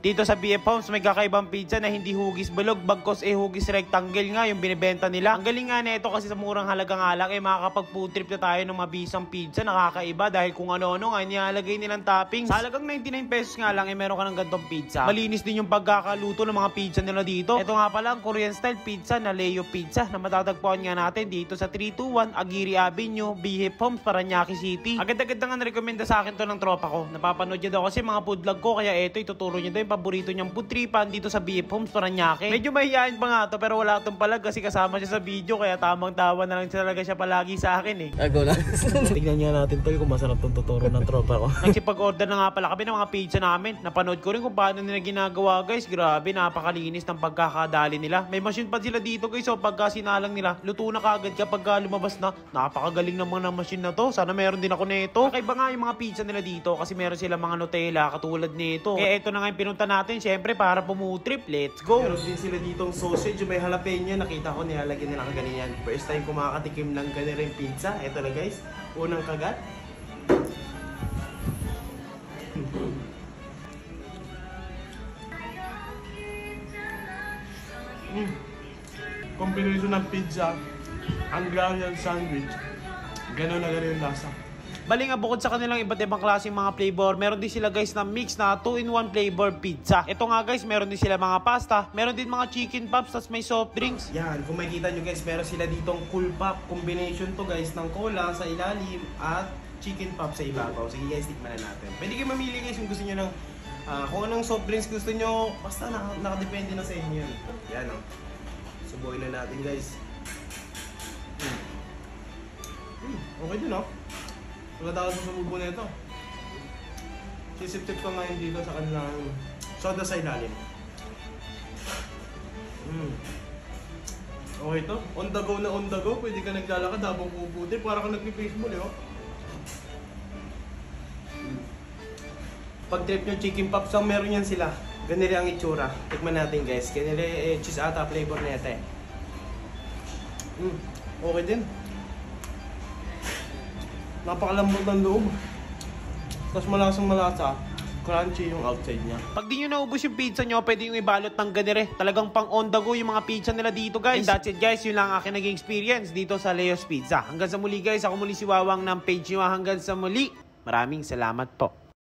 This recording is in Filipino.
Dito sa BF Homes may kakaibang pizza na hindi hugis balog, bagkos hugis rectangle nga yung binibenta nila. Ang galing nga nito kasi sa murang halaga nga lang makakapag food trip na tayo ng mabisang pizza. Nakakaiba dahil kung ano-ano nga nilalagay nilang toppings. Sa halagang 99 pesos nga lang meron ka ng gantong pizza. Malinis din yung pagkakaluto ng mga pizza nila dito. Ito nga pala ang Korean style pizza na Leo Pizza na matatagpuan nga natin dito sa 321 Aguirre Avenue, BF Homes, Paranaque City. Agad-agad na nga narekomenda sa akin to ng tropa ko. Napapanood niya daw kasi mga food vlog ko, kaya ito ituturo niya daw yung paborito niyang food tripan dito sa BF Homes, Paranaque. Medyo mahihayin pa nga to pero wala itong palag kasi kasama siya sa video, kaya tamang tawa na lang talaga siya palagi sa akin eh. Go na. Tignan niya natin tol kung masarap tong tuturo ng tropa ko. Nagsipag-order na nga pala kami ng mga pizza namin. Napanood ko rin kung paano nila ginagawa guys. Grabe, napakalinis ng pagkakadali nila. May machine pa sila dito guys, so pagka sinalang nila, luto na kaagad kapag lumabas na. Napakagaling naman ng machine na to. Sana meron din ako nito. Kakaiba nga yung mga pizza nila dito kasi meron sila mga Nutella katulad nito. Kaya ito na nga yung pinunta natin syempre para pumutrip. Let's go! Meron din sila ditong sausage, may jalapeno. Nakita ko nilalagyan nila kaganyan. First time ko makakatikim ng ganireng pizza. Ito na guys, unang kagat. Combination ng pizza, Hungarian sandwich. Gano'n na gano'n yung lasa. Bali nga bukod sa kanilang iba't ibang klaseng mga flavor, meron din sila guys na mix na 2-in-1 flavor pizza. Ito nga guys, meron din sila mga pasta, meron din mga chicken pops, tas may soft drinks. Yan, kung makikita nyo guys, meron sila ditong cool pop. Combination to guys ng cola sa ilalim at chicken pop sa ibabaw. Sige guys, tikman na natin. Pwede kayo mamili guys kung gusto nyo ng kung anong soft drinks gusto nyo. Basta nakadepende na sa inyo yun. Yan o. Subuhin na natin guys. Okay din o. Wala tayo sa sumubo na ito. Sisip-tip ko ngayon dito sa kanilang soda sa ilalim. Okay to. On the go na on the go. Pwede ka naglalakad habang puputi. Para ka nagpi-baseball eh. Pag trip nyo chicken pops, so meron yan sila. Ganire ang itsura. Tikman natin guys. Ganire cheese ata flavor na ito eh. Okay din. Napakalambot ng loob. Tapos malasang malasa. Crunchy yung outside niya. Pag di nyo naubos yung pizza nyo, pwede yung ibalot ng ganire. Talagang pang on the go yung mga pizza nila dito guys. And that's it guys, yun lang ang aking naging experience dito sa Leo's Pizza. Hanggang sa muli guys, ako muli si Wawang ng page nyo. Hanggang sa muli, maraming salamat po.